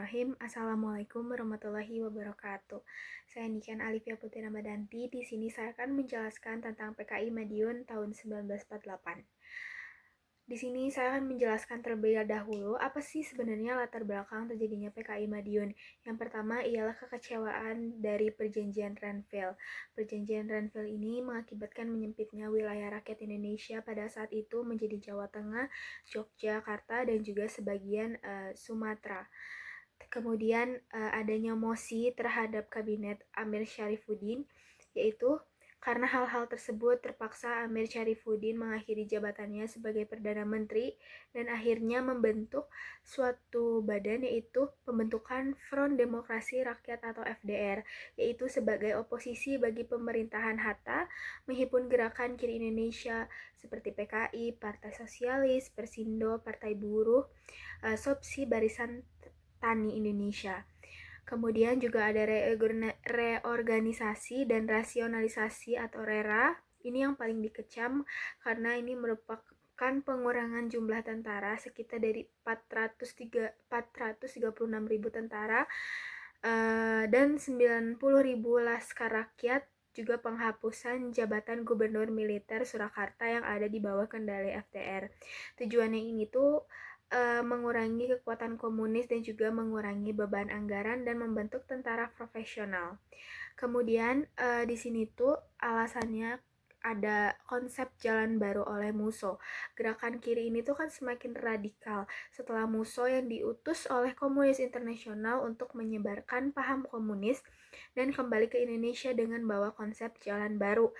Bismillahirrahmanirrahim. Assalamualaikum warahmatullahi wabarakatuh. Saya Niken Alifia Putri Ramadanti. Di sini saya akan menjelaskan tentang PKI Madiun tahun 1948. Di sini saya akan menjelaskan terlebih dahulu apa sih sebenarnya latar belakang terjadinya PKI Madiun. Yang pertama ialah kekecewaan dari Perjanjian Renville. Perjanjian Renville ini mengakibatkan menyempitnya wilayah rakyat Indonesia pada saat itu menjadi Jawa Tengah, Yogyakarta, dan juga sebagian Sumatera. Kemudian adanya mosi terhadap kabinet Amir Syarifuddin, yaitu karena hal-hal tersebut terpaksa Amir Syarifuddin mengakhiri jabatannya sebagai Perdana Menteri dan akhirnya membentuk suatu badan, yaitu pembentukan Front Demokrasi Rakyat atau FDR, yaitu sebagai oposisi bagi pemerintahan Hatta menghimpun gerakan kiri Indonesia seperti PKI, Partai Sosialis, Persindo, Partai Buruh, SOPSI, Barisan Tani Indonesia. Kemudian juga ada reorganisasi dan rasionalisasi atau RERA. Ini yang paling dikecam karena ini merupakan pengurangan jumlah tentara sekitar dari 436.000 tentara dan 90.000 laskar rakyat, juga penghapusan jabatan gubernur militer Surakarta yang ada di bawah kendali FDR. Tujuannya ini tuh mengurangi kekuatan komunis dan juga mengurangi beban anggaran dan membentuk tentara profesional. Kemudian di sini tuh alasannya ada konsep jalan baru oleh Musso. Gerakan kiri ini tuh kan semakin radikal setelah Musso yang diutus oleh Komunis Internasional untuk menyebarkan paham komunis dan kembali ke Indonesia dengan bawa konsep jalan baru.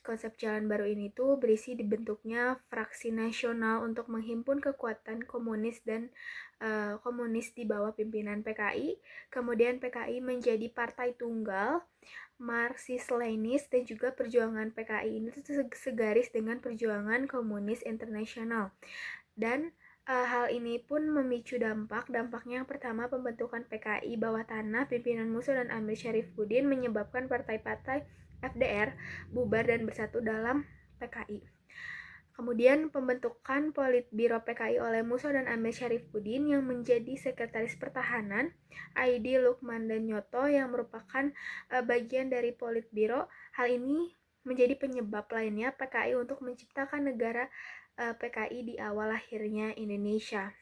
Konsep jalan baru ini tuh berisi dibentuknya fraksi nasional untuk menghimpun kekuatan komunis dan komunis di bawah pimpinan PKI. Kemudian PKI menjadi partai tunggal Marxis-Lenis, dan juga perjuangan PKI ini segaris dengan perjuangan komunis internasional. Dan hal ini pun memicu dampaknya yang pertama, pembentukan PKI bawah tanah pimpinan Musso dan Amir Syarifuddin menyebabkan partai-partai FDR bubar dan bersatu dalam PKI. Kemudian pembentukan Politbiro PKI oleh Musso dan Amir Syarifuddin yang menjadi Sekretaris Pertahanan Aidi Lukman dan Nyoto yang merupakan bagian dari Politbiro. Hal ini menjadi penyebab lainnya PKI untuk menciptakan negara PKI di awal lahirnya Indonesia.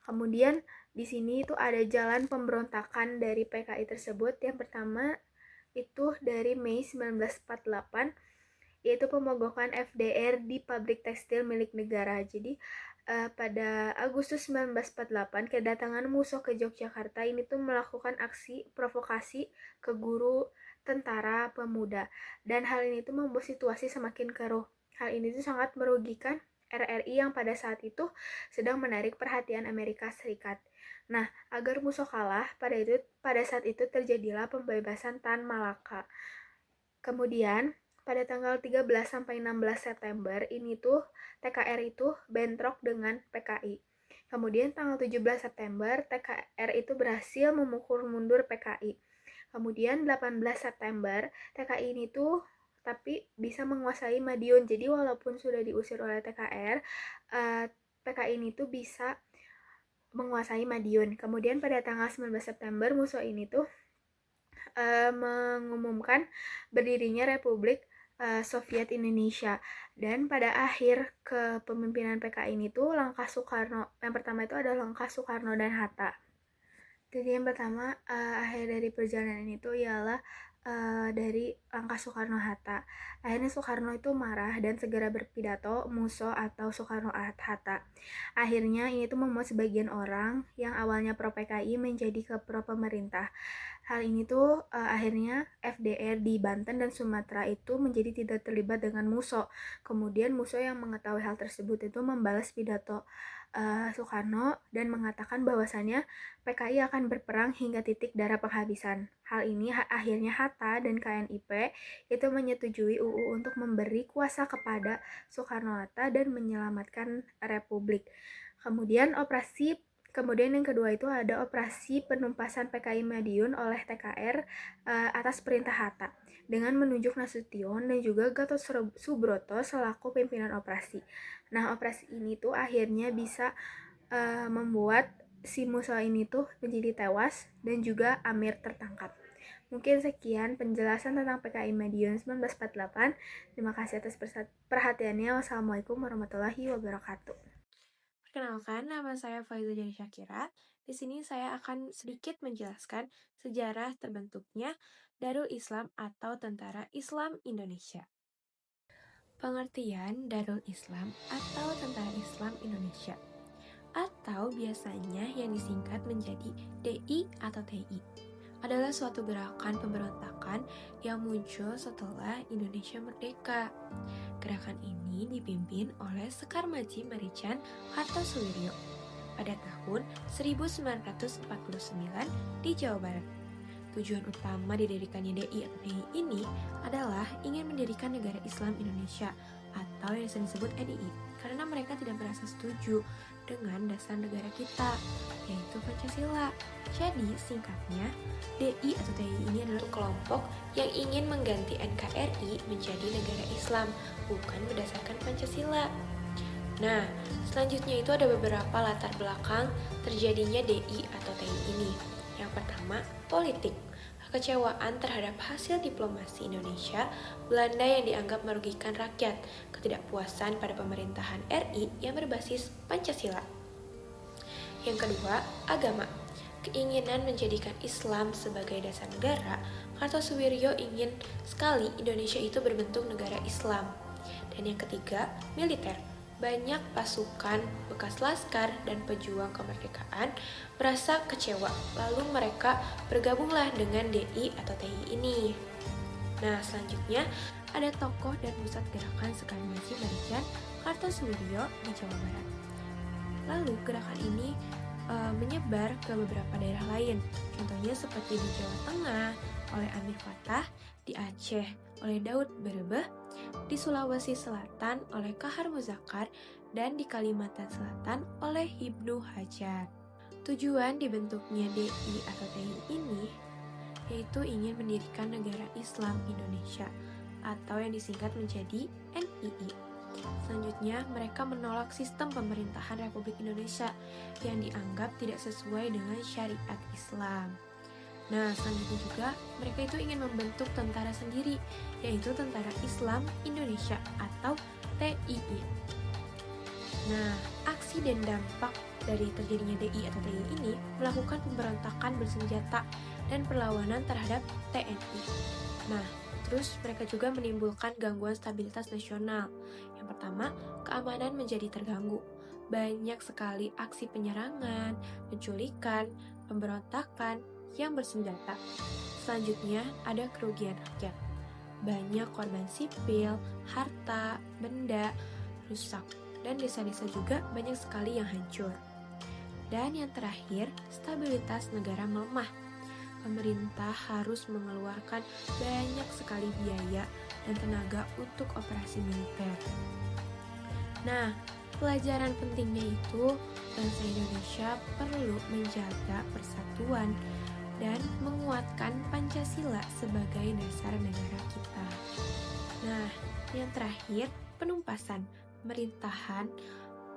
Kemudian di sini itu ada jalan pemberontakan dari PKI tersebut. Yang pertama itu dari Mei 1948, yaitu pemogokan FDR di pabrik tekstil milik negara. Jadi pada Agustus 1948 kedatangan Musso ke Yogyakarta ini tuh melakukan aksi provokasi ke guru tentara pemuda, dan hal ini tuh membuat situasi semakin keruh. Hal ini tuh sangat merugikan RRI yang pada saat itu sedang menarik perhatian Amerika Serikat. Nah, agar Musso kalah, pada saat itu terjadilah pembebasan Tan Malaka. Kemudian pada tanggal 13 sampai 16 September ini tuh TKR itu bentrok dengan PKI. Kemudian tanggal 17 September TKR itu berhasil memukul mundur PKI. Kemudian 18 September TKI ini tuh tapi bisa menguasai Madiun. Jadi walaupun sudah diusir oleh TKR, PKI ini tuh bisa menguasai Madiun. Kemudian pada tanggal 19 September Musso ini tuh mengumumkan berdirinya Republik Soviet Indonesia. Dan pada akhir kepemimpinan PKI ini tuh langkah Soekarno, yang pertama itu adalah langkah Soekarno dan Hatta. Jadi yang pertama akhir dari perjalanan itu ialah dari langkah Soekarno-Hatta. Akhirnya Soekarno itu marah dan segera berpidato Musso atau Soekarno-Hatta. Akhirnya ini tuh membuat sebagian orang yang awalnya pro PKI menjadi ke pro pemerintah. Hal ini tuh akhirnya FDR di Banten dan Sumatera itu menjadi tidak terlibat dengan Musso. Kemudian Musso yang mengetahui hal tersebut itu membalas pidato Soekarno dan mengatakan bahwasannya PKI akan berperang hingga titik darah penghabisan. Hal ini akhirnya Hatta dan KNIP itu menyetujui UU untuk memberi kuasa kepada Soekarno-Hatta dan menyelamatkan Republik. Kemudian yang kedua itu ada operasi penumpasan PKI Madiun oleh TKR atas perintah Hatta dengan menunjuk Nasution dan juga Gatot Subroto selaku pimpinan operasi. Nah, operasi ini tuh akhirnya bisa membuat si musuh ini tuh menjadi tewas dan juga Amir tertangkap. Mungkin sekian penjelasan tentang PKI Madiun 1948. Terima kasih atas perhatiannya. Wassalamualaikum warahmatullahi wabarakatuh. Perkenalkan, nama saya Faiza Jani Syakira. Di sini saya akan sedikit menjelaskan sejarah terbentuknya Darul Islam atau Tentara Islam Indonesia. Pengertian Darul Islam atau Tentara Islam Indonesia atau biasanya yang disingkat menjadi DI atau TI adalah suatu gerakan pemberontakan yang muncul setelah Indonesia merdeka. Gerakan ini dipimpin oleh Sekar Maji Marican Kartosuwiryo pada tahun 1949 di Jawa Barat. Tujuan utama didirikannya DI atau TI ini adalah ingin mendirikan negara Islam Indonesia atau yang sering disebut NII karena mereka tidak merasa setuju dengan dasar negara kita, yaitu Pancasila. Jadi singkatnya, DI atau TI ini adalah kelompok yang ingin mengganti NKRI menjadi negara Islam, bukan berdasarkan Pancasila. Nah, selanjutnya itu ada beberapa latar belakang terjadinya DI atau TI ini. Yang pertama, politik. Kekecewaan terhadap hasil diplomasi Indonesia, Belanda yang dianggap merugikan rakyat, ketidakpuasan pada pemerintahan RI yang berbasis Pancasila. Yang kedua, agama. Keinginan menjadikan Islam sebagai dasar negara, Kartosuwiryo ingin sekali Indonesia itu berbentuk negara Islam. Dan yang ketiga, militer. Banyak pasukan, bekas laskar, dan pejuang kemerdekaan merasa kecewa, lalu mereka bergabunglah dengan DI atau TI ini. Nah, selanjutnya ada tokoh dan pusat gerakan Sekar Maji Marican Kartosuwiryo di Jawa Barat. Lalu gerakan ini menyebar ke beberapa daerah lain, contohnya seperti di Jawa Tengah oleh Amir Fattah, di Aceh oleh Daud Berebeh, di Sulawesi Selatan oleh Kahar Muzakkar, dan di Kalimantan Selatan oleh Ibnu Hajar. Tujuan dibentuknya DI atau TI ini yaitu ingin mendirikan negara Islam Indonesia atau yang disingkat menjadi NII. Selanjutnya, mereka menolak sistem pemerintahan Republik Indonesia yang dianggap tidak sesuai dengan syariat Islam. Nah, selanjutnya juga mereka itu ingin membentuk tentara sendiri, yaitu Tentara Islam Indonesia atau TII. Nah, aksi dan dampak dari terjadinya DI atau TII ini melakukan pemberontakan bersenjata dan perlawanan terhadap TNI. Nah, terus mereka juga menimbulkan gangguan stabilitas nasional. Yang pertama, keamanan menjadi terganggu. Banyak sekali aksi penyerangan, penculikan, pemberontakan yang bersenjata. Selanjutnya, ada kerugian rakyat. Banyak korban sipil, harta, benda rusak, dan desa-desa juga banyak sekali yang hancur. Dan yang terakhir, stabilitas negara melemah. Pemerintah harus mengeluarkan banyak sekali biaya dan tenaga untuk operasi militer. Nah, pelajaran pentingnya itu bangsa Indonesia perlu menjaga persatuan dan menguatkan Pancasila sebagai dasar negara kita. Nah, yang terakhir, penumpasan. Pemerintahan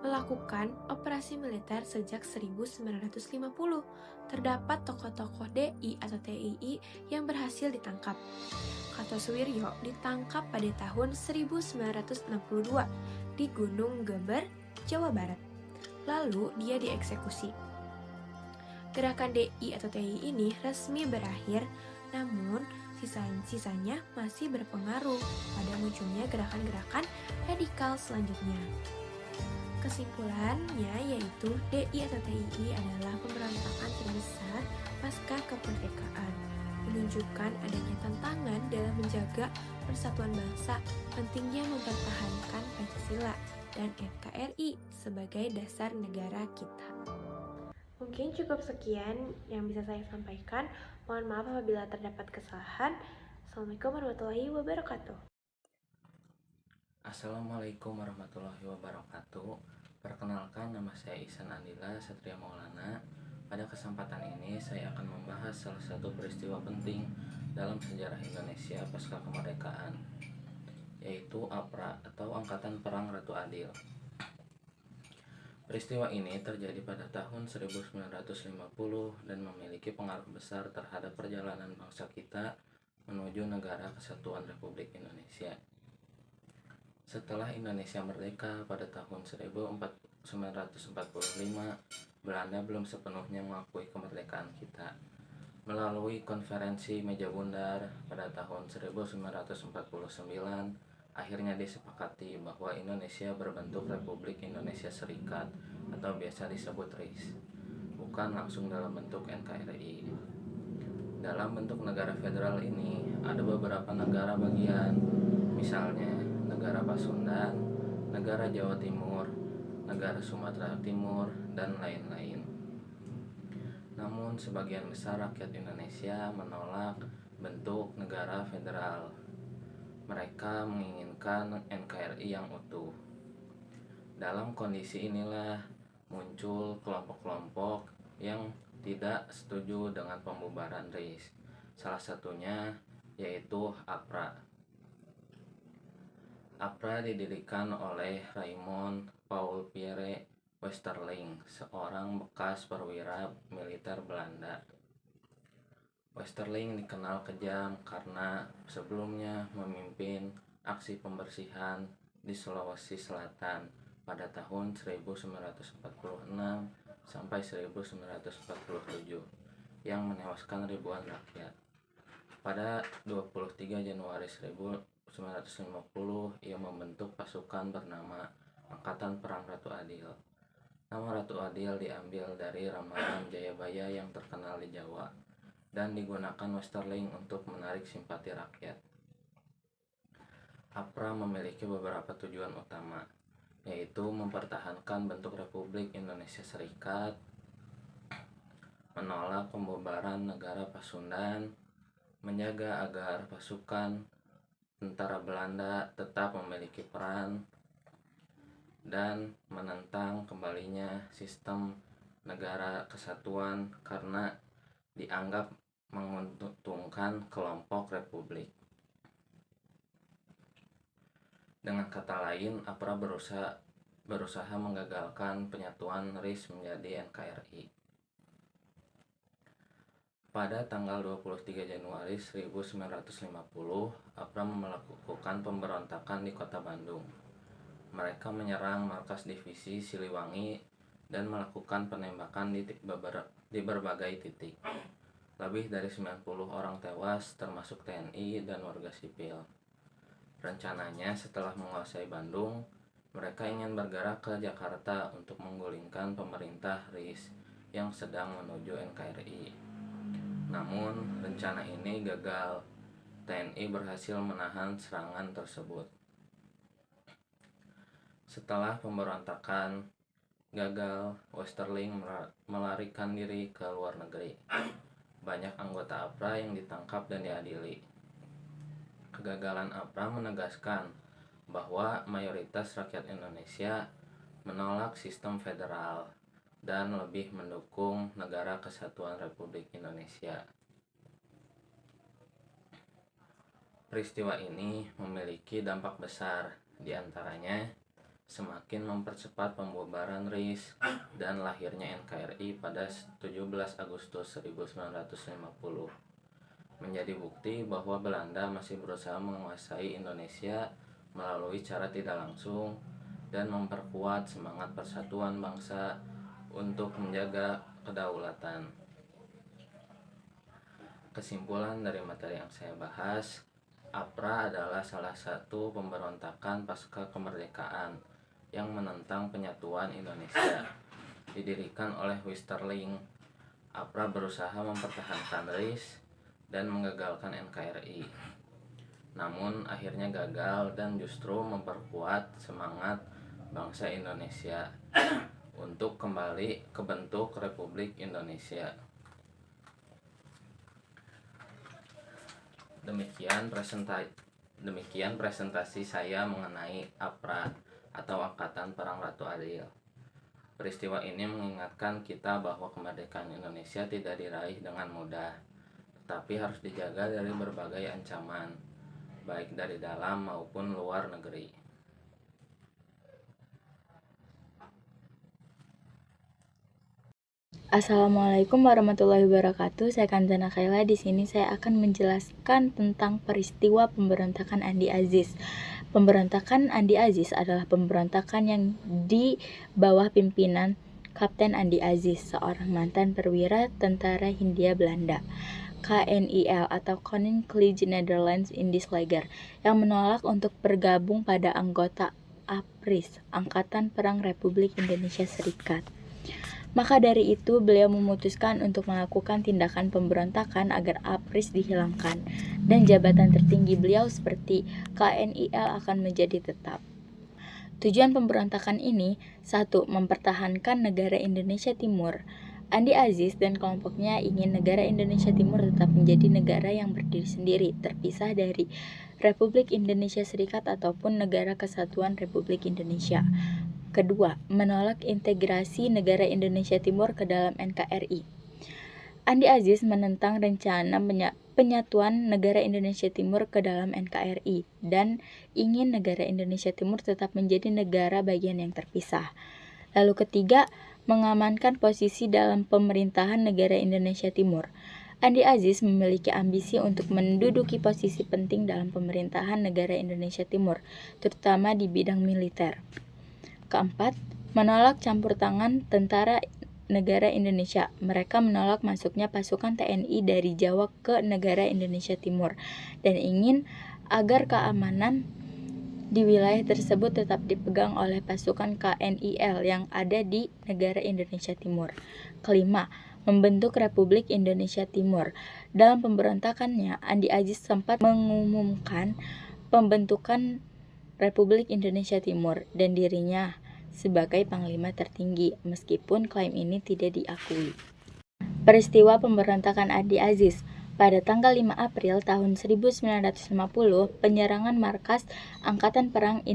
melakukan operasi militer sejak 1950. Terdapat tokoh-tokoh DI atau TII yang berhasil ditangkap. Kartosuwiryo ditangkap pada tahun 1962 di Gunung Geber, Jawa Barat. Lalu dia dieksekusi. Gerakan DI atau TII ini resmi berakhir, namun sisanya masih berpengaruh pada munculnya gerakan-gerakan radikal selanjutnya. Kesimpulannya yaitu DI atau TII adalah pemberontakan terbesar pasca kemerdekaan, menunjukkan adanya tantangan dalam menjaga persatuan bangsa, pentingnya mempertahankan Pancasila dan NKRI sebagai dasar negara kita. Mungkin cukup sekian yang bisa saya sampaikan. Mohon maaf apabila terdapat kesalahan. Assalamualaikum warahmatullahi wabarakatuh. Assalamualaikum warahmatullahi wabarakatuh. Perkenalkan, nama saya Ihsan Andila Satria Maulana. Pada kesempatan ini saya akan membahas salah satu peristiwa penting dalam sejarah Indonesia pasca kemerdekaan, yaitu APRA atau Angkatan Perang Ratu Adil. Peristiwa ini terjadi pada tahun 1950 dan memiliki pengaruh besar terhadap perjalanan bangsa kita menuju Negara Kesatuan Republik Indonesia. Setelah Indonesia merdeka pada tahun 1945, Belanda belum sepenuhnya mengakui kemerdekaan kita. Melalui konferensi Meja Bundar pada tahun 1949, akhirnya disepakati bahwa Indonesia berbentuk Republik Indonesia Serikat atau biasa disebut RIS, bukan langsung dalam bentuk NKRI. Dalam bentuk negara federal ini ada beberapa negara bagian, misalnya negara Pasundan, negara Jawa Timur, negara Sumatera Timur, dan lain-lain. Namun sebagian besar rakyat Indonesia menolak bentuk negara federal. Mereka menginginkan NKRI yang utuh. Dalam kondisi inilah muncul kelompok-kelompok yang tidak setuju dengan pembubaran RIS. Salah satunya yaitu APRA. APRA didirikan oleh Raymond Paul Pierre Westerling, seorang bekas perwira militer Belanda. Westerling dikenal kejam karena sebelumnya memimpin aksi pembersihan di Sulawesi Selatan pada tahun 1946 sampai 1947 yang menewaskan ribuan rakyat. Pada 23 Januari 1950 ia membentuk pasukan bernama Angkatan Perang Ratu Adil. Nama Ratu Adil diambil dari ramalan Jayabaya yang terkenal di Jawa dan digunakan Westerling untuk menarik simpati rakyat. APRA memiliki beberapa tujuan utama, yaitu mempertahankan bentuk Republik Indonesia Serikat, menolak pembubaran negara Pasundan, menjaga agar pasukan tentara Belanda tetap memiliki peran, dan menentang kembalinya sistem negara kesatuan karena dianggap menguntungkan kelompok republik. Dengan kata lain, APRA berusaha menggagalkan penyatuan RIS menjadi NKRI. Pada tanggal 23 Januari 1950, APRA melakukan pemberontakan di Kota Bandung. Mereka menyerang markas divisi Siliwangi dan melakukan penembakan di berbagai titik. Lebih dari 90 orang tewas, termasuk TNI dan warga sipil. Rencananya setelah menguasai Bandung, mereka ingin bergerak ke Jakarta untuk menggulingkan pemerintah RIS yang sedang menuju NKRI. Namun, rencana ini gagal. TNI berhasil menahan serangan tersebut. Setelah pemberontakan gagal, Westerling melarikan diri ke luar negeri. Banyak anggota APRA yang ditangkap dan diadili. Kegagalan APRA menegaskan bahwa mayoritas rakyat Indonesia menolak sistem federal dan lebih mendukung Negara Kesatuan Republik Indonesia. Peristiwa ini memiliki dampak besar, diantaranya semakin mempercepat pembubaran RIS dan lahirnya NKRI pada 17 Agustus 1950. Menjadi bukti bahwa Belanda masih berusaha menguasai Indonesia melalui cara tidak langsung dan memperkuat semangat persatuan bangsa untuk menjaga kedaulatan. Kesimpulan dari materi yang saya bahas, APRA adalah salah satu pemberontakan pasca kemerdekaan yang menentang penyatuan Indonesia. Didirikan oleh Westerling, APRA berusaha mempertahankan RIS dan menggagalkan NKRI. Namun akhirnya gagal dan justru memperkuat semangat bangsa Indonesia untuk kembali ke bentuk Republik Indonesia. Demikian presentasi saya mengenai APRA atau Angkatan Perang Ratu Adil. Peristiwa ini mengingatkan kita bahwa kemerdekaan Indonesia tidak diraih dengan mudah, tetapi harus dijaga dari berbagai ancaman, baik dari dalam maupun luar negeri. Assalamualaikum warahmatullahi wabarakatuh. Saya Kanzana Kaila. Di sini saya akan menjelaskan tentang peristiwa pemberontakan Andi Aziz. Pemberontakan Andi Aziz adalah pemberontakan yang di bawah pimpinan Kapten Andi Aziz, seorang mantan perwira tentara Hindia Belanda, KNIL atau Koninklijke Nederlands Indisch Leger, yang menolak untuk bergabung pada anggota APRIS, Angkatan Perang Republik Indonesia Serikat. Maka dari itu, beliau memutuskan untuk melakukan tindakan pemberontakan agar APRIS dihilangkan, dan jabatan tertinggi beliau seperti KNIL akan menjadi tetap. Tujuan pemberontakan ini, 1. Mempertahankan negara Indonesia Timur. Andi Aziz dan kelompoknya ingin negara Indonesia Timur tetap menjadi negara yang berdiri sendiri, terpisah dari Republik Indonesia Serikat ataupun Negara Kesatuan Republik Indonesia. Kedua, menolak integrasi negara Indonesia Timur ke dalam NKRI. Andi Aziz menentang rencana penyatuan negara Indonesia Timur ke dalam NKRI dan ingin negara Indonesia Timur tetap menjadi negara bagian yang terpisah. Lalu ketiga, mengamankan posisi dalam pemerintahan negara Indonesia Timur. Andi Aziz memiliki ambisi untuk menduduki posisi penting dalam pemerintahan negara Indonesia Timur, terutama di bidang militer. Keempat, menolak campur tangan tentara negara Indonesia. Mereka menolak masuknya pasukan TNI dari Jawa ke negara Indonesia Timur dan ingin agar keamanan di wilayah tersebut tetap dipegang oleh pasukan KNIL yang ada di negara Indonesia Timur. Kelima, membentuk Republik Indonesia Timur. Dalam pemberontakannya, Andi Aziz sempat mengumumkan pembentukan Republik Indonesia Timur dan dirinya sebagai panglima tertinggi, meskipun klaim ini tidak diakui. Peristiwa pemberontakan Andi Aziz. Pada tanggal 5 April tahun 1950, penyerangan markas Angkatan Perang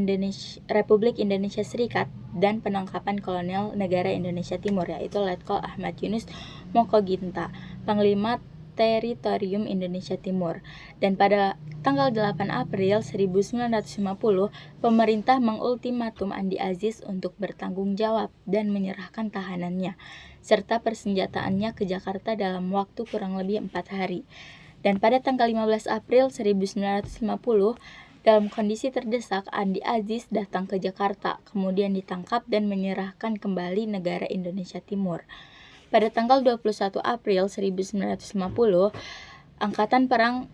Republik Indonesia Serikat dan penangkapan kolonel negara Indonesia Timur, yaitu Letkol Ahmad Yunus Mokoginta, Panglima Teritorium Indonesia Timur. Dan pada tanggal 8 April 1950, pemerintah mengultimatum Andi Aziz untuk bertanggung jawab dan menyerahkan tahanannya serta persenjataannya ke Jakarta dalam waktu kurang lebih 4 hari. Dan pada tanggal 15 April 1950, dalam kondisi terdesak, Andi Aziz datang ke Jakarta, kemudian ditangkap dan menyerahkan kembali negara Indonesia Timur. Pada tanggal 21 April 1950, Angkatan Perang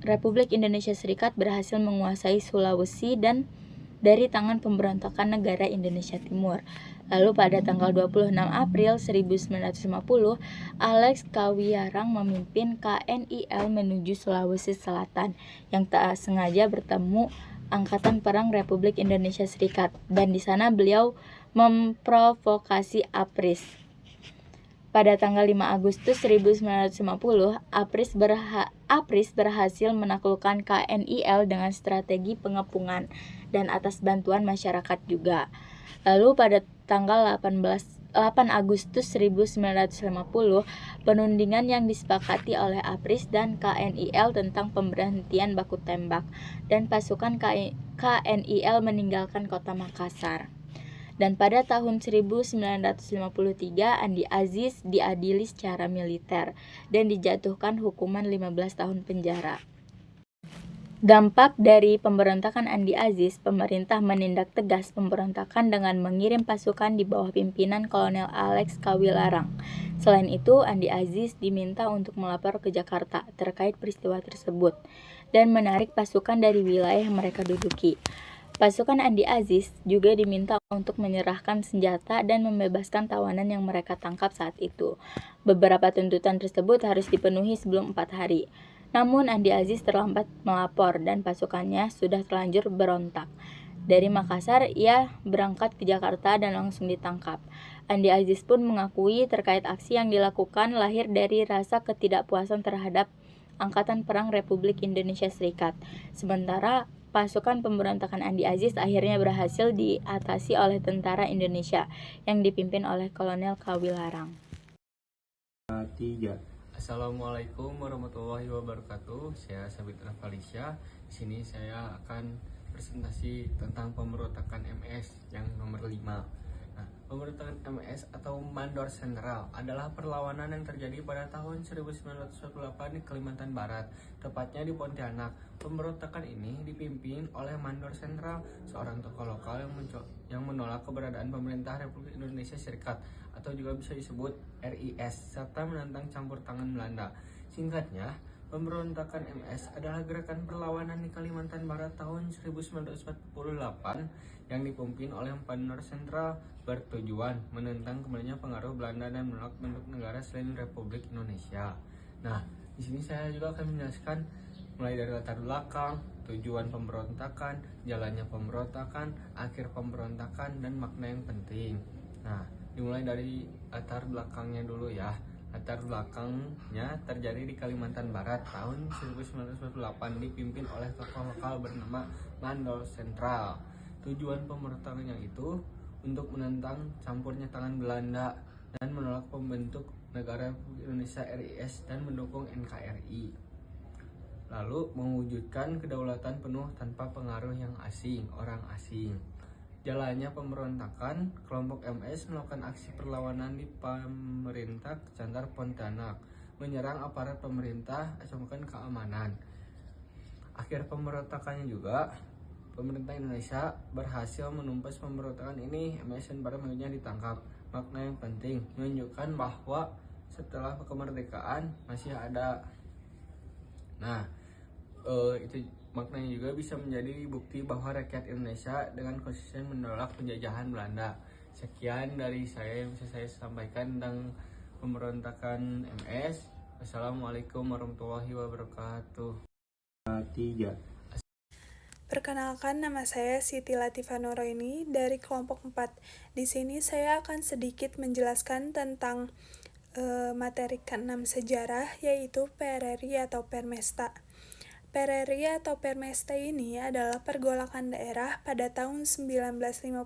Republik Indonesia Serikat berhasil menguasai Sulawesi dan dari tangan pemberontakan negara Indonesia Timur. Lalu pada tanggal 26 April 1950, Alex Kawiarang memimpin KNIL menuju Sulawesi Selatan yang tak sengaja bertemu Angkatan Perang Republik Indonesia Serikat, dan di sana beliau memprovokasi APRIS. Pada tanggal 5 Agustus 1950, APRIS berhasil menaklukkan KNIL dengan strategi pengepungan dan atas bantuan masyarakat juga. Lalu pada tanggal 8 Agustus 1950, penundingan yang disepakati oleh APRIS dan KNIL tentang pemberhentian baku tembak, dan pasukan KNIL meninggalkan kota Makassar. Dan pada tahun 1953, Andi Aziz diadili secara militer dan dijatuhkan hukuman 15 tahun penjara. Dampak dari pemberontakan Andi Aziz, pemerintah menindak tegas pemberontakan dengan mengirim pasukan di bawah pimpinan Kolonel Alex Kawilarang. Selain itu, Andi Aziz diminta untuk melapor ke Jakarta terkait peristiwa tersebut dan menarik pasukan dari wilayah yang mereka duduki. Pasukan Andi Aziz juga diminta untuk menyerahkan senjata dan membebaskan tawanan yang mereka tangkap saat itu. Beberapa tuntutan tersebut harus dipenuhi sebelum 4 hari. Namun Andi Aziz terlambat melapor dan pasukannya sudah terlanjur berontak. Dari Makassar, ia berangkat ke Jakarta dan langsung ditangkap. Andi Aziz pun mengakui terkait aksi yang dilakukan lahir dari rasa ketidakpuasan terhadap Angkatan Perang Republik Indonesia Serikat. Sementara pasukan pemberontakan Andi Aziz akhirnya berhasil diatasi oleh tentara Indonesia yang dipimpin oleh Kolonel Kawilarang. 3. Assalamualaikum warahmatullahi wabarakatuh. Saya Sabit Rafalisya. Di sini saya akan presentasi tentang pemberontakan MS yang nomor 5. Nah, Pemberontakan MS atau Mandor Sentral adalah perlawanan yang terjadi pada tahun 1948 di Kalimantan Barat, tepatnya di Pontianak. Pemberontakan ini dipimpin oleh Mandor Sentral, seorang tokoh lokal yang menolak keberadaan pemerintah Republik Indonesia Serikat atau juga bisa disebut RIS, serta menentang campur tangan Belanda. Singkatnya, pemberontakan MS adalah gerakan perlawanan di Kalimantan Barat tahun 1948 yang dipimpin oleh Mandor Sentral, bertujuan menentang kembalinya pengaruh Belanda dan menolak bentuk negara selain Republik Indonesia. Nah, di sini saya juga akan menjelaskan mulai dari latar belakang, tujuan pemberontakan, jalannya pemberontakan, akhir pemberontakan, dan makna yang penting. Nah, dimulai dari latar belakangnya dulu ya. Latar belakangnya terjadi di Kalimantan Barat tahun 1948, dipimpin oleh tokoh lokal bernama Mandor Sentral. Tujuan pemberontakannya itu untuk menentang campurnya tangan Belanda dan menolak pembentuk negara Republik Indonesia RIS dan mendukung NKRI. Lalu mewujudkan kedaulatan penuh tanpa pengaruh yang asing, orang asing. Jalannya pemberontakan, kelompok MS melakukan aksi perlawanan di pemerintah Kecamatan Pontianak, menyerang aparat pemerintah, ancaman keamanan. Akhir pemberontakannya juga, pemerintah Indonesia berhasil menumpas pemberontakan ini. MS dan para pengikutnya ditangkap. Makna yang penting menunjukkan bahwa setelah kemerdekaan masih ada. Nah, itu maknanya juga bisa menjadi bukti bahwa rakyat Indonesia dengan konsisten menolak penjajahan Belanda. Sekian dari saya yang bisa saya sampaikan tentang pemberontakan MS. Wassalamualaikum warahmatullahi wabarakatuh. 3. Perkenalkan, nama saya Siti Latifah Nuraini dari kelompok 4. Di sini saya akan sedikit menjelaskan tentang materi ke-6 sejarah, yaitu PRRI atau Permesta. PRRI atau Permesta ini adalah pergolakan daerah pada tahun 1957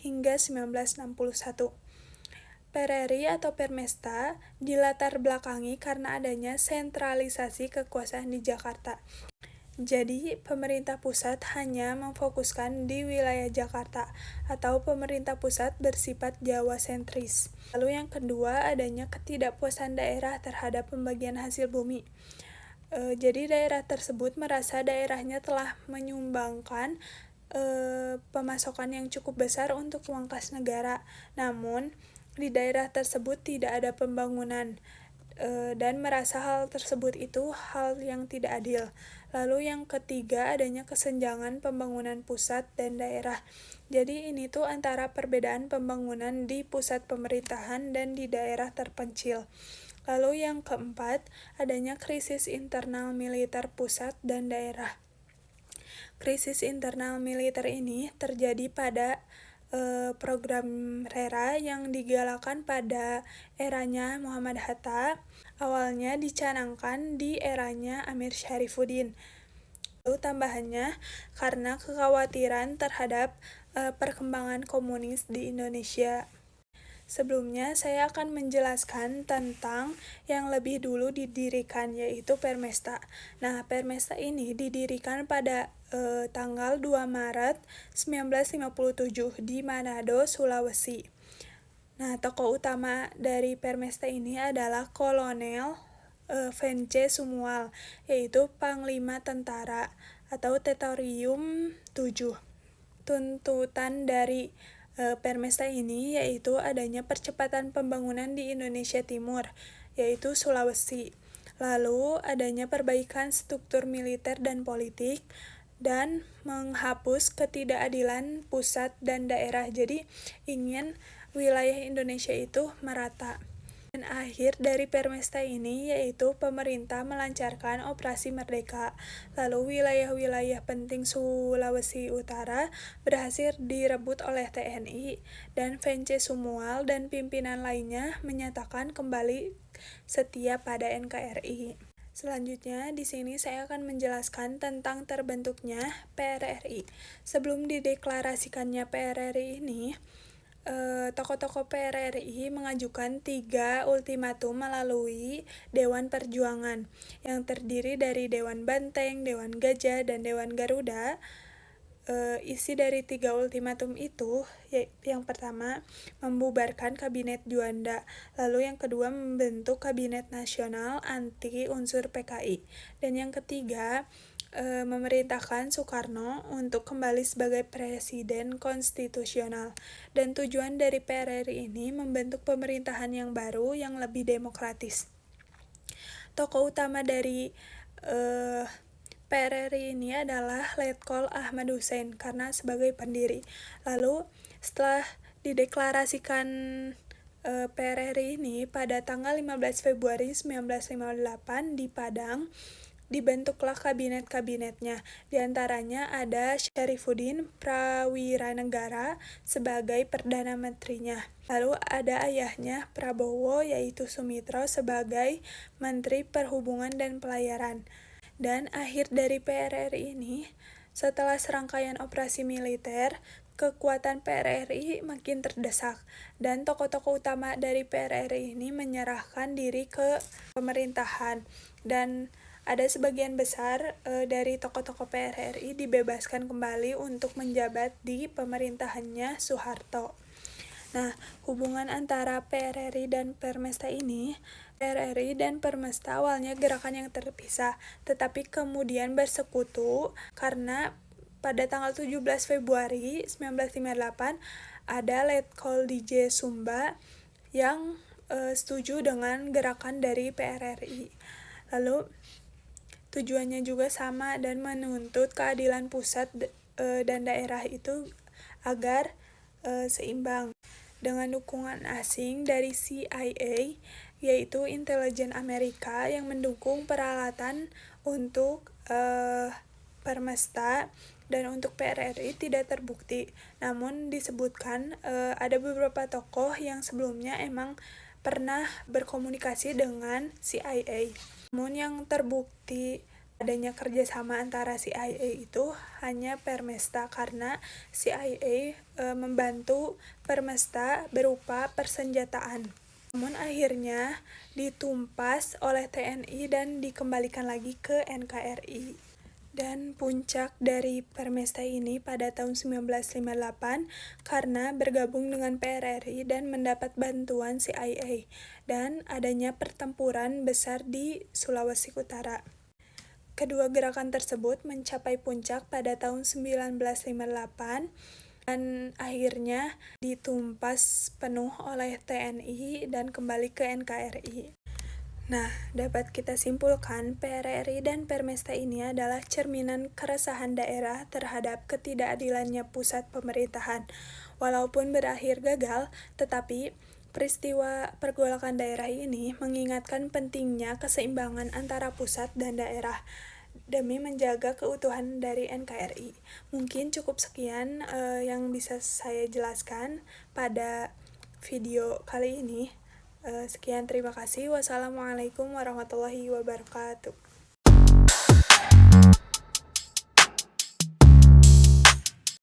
hingga 1961. PRRI atau Permesta dilatar belakangi karena adanya sentralisasi kekuasaan di Jakarta. Jadi, pemerintah pusat hanya memfokuskan di wilayah Jakarta, atau pemerintah pusat bersifat Jawa sentris. Lalu yang kedua, adanya ketidakpuasan daerah terhadap pembagian hasil bumi. Jadi daerah tersebut merasa daerahnya telah menyumbangkan pemasukan yang cukup besar untuk uang kas negara. Namun, di daerah tersebut tidak ada pembangunan, dan merasa hal tersebut itu hal yang tidak adil. Lalu yang ketiga, adanya kesenjangan pembangunan pusat dan daerah. Jadi ini tuh antara perbedaan pembangunan di pusat pemerintahan dan di daerah terpencil. Lalu yang keempat, adanya krisis internal militer pusat dan daerah. Krisis internal militer ini terjadi pada program RERA yang digalakkan pada eranya Muhammad Hatta, awalnya dicanangkan di eranya Amir Syarifuddin. Lalu tambahannya, karena kekhawatiran terhadap perkembangan komunis di Indonesia. Sebelumnya, saya akan menjelaskan tentang yang lebih dulu didirikan, yaitu Permesta. Nah, Permesta ini didirikan pada tanggal 2 Maret 1957 di Manado, Sulawesi. Nah, tokoh utama dari Permesta ini adalah Kolonel Vence Sumual, yaitu Panglima Tentara atau Tetorium 7. Tuntutan dari Permesta ini yaitu adanya percepatan pembangunan di Indonesia Timur, yaitu Sulawesi. Lalu adanya perbaikan struktur militer dan politik, dan menghapus ketidakadilan pusat dan daerah. Jadi ingin wilayah Indonesia itu merata. Dan akhir dari Permesta ini yaitu pemerintah melancarkan operasi Merdeka. Lalu wilayah-wilayah penting Sulawesi Utara berhasil direbut oleh TNI, dan Vence Sumual dan pimpinan lainnya menyatakan kembali setia pada NKRI. Selanjutnya, di sini saya akan menjelaskan tentang terbentuknya PRRI. Sebelum dideklarasikannya PRRI ini, tokoh-tokoh PRRI mengajukan 3 ultimatum melalui Dewan Perjuangan yang terdiri dari Dewan Banteng, Dewan Gajah, dan Dewan Garuda. Isi dari 3 ultimatum itu, yang pertama, membubarkan Kabinet Juanda, lalu yang kedua, membentuk Kabinet Nasional anti unsur PKI, dan yang ketiga, memerintahkan Soekarno untuk kembali sebagai presiden konstitusional. Dan tujuan dari PRRI ini membentuk pemerintahan yang baru yang lebih demokratis. Tokoh utama dari PRRI ini adalah Letkol Ahmad Hussein karena sebagai pendiri. Lalu setelah dideklarasikan PRRI ini pada tanggal 15 Februari 1958 di Padang, dibentuklah kabinet-kabinetnya. Di antaranya ada Syarifuddin Prawiranegara sebagai Perdana Menterinya. Lalu ada ayahnya Prabowo yaitu Sumitro sebagai Menteri Perhubungan dan Pelayaran. Dan akhir dari PRRI ini, setelah serangkaian operasi militer, kekuatan PRRI makin terdesak dan tokoh-tokoh utama dari PRRI ini menyerahkan diri ke pemerintahan, dan ada sebagian besar dari tokoh-tokoh PRRI dibebaskan kembali untuk menjabat di pemerintahannya Soeharto. Nah, hubungan antara PRRI dan Permesta ini, PRRI dan Permesta awalnya gerakan yang terpisah, tetapi kemudian bersekutu karena pada tanggal 17 Februari 1958 ada Letkol DJ Sumba yang setuju dengan gerakan dari PRRI. Lalu tujuannya juga sama dan menuntut keadilan pusat dan daerah itu agar seimbang. Dengan dukungan asing dari CIA, yaitu intelijen Amerika yang mendukung peralatan untuk Permesta dan untuk PRRI tidak terbukti. Namun disebutkan ada beberapa tokoh yang sebelumnya emang pernah berkomunikasi dengan CIA. Namun yang terbukti adanya kerjasama antara CIA itu hanya Permesta karena CIA membantu Permesta berupa persenjataan. Namun akhirnya ditumpas oleh TNI dan dikembalikan lagi ke NKRI. Dan puncak dari Permesta ini pada tahun 1958 karena bergabung dengan PRRI dan mendapat bantuan CIA dan adanya pertempuran besar di Sulawesi Utara. Kedua gerakan tersebut mencapai puncak pada tahun 1958 dan akhirnya ditumpas penuh oleh TNI dan kembali ke NKRI. Nah, dapat kita simpulkan PRRI dan Permesta ini adalah cerminan keresahan daerah terhadap ketidakadilannya pusat pemerintahan. Walaupun berakhir gagal, tetapi peristiwa pergolakan daerah ini mengingatkan pentingnya keseimbangan antara pusat dan daerah demi menjaga keutuhan dari NKRI. Mungkin cukup sekian yang bisa saya jelaskan pada video kali ini. Sekian, terima kasih. Wassalamualaikum warahmatullahi wabarakatuh.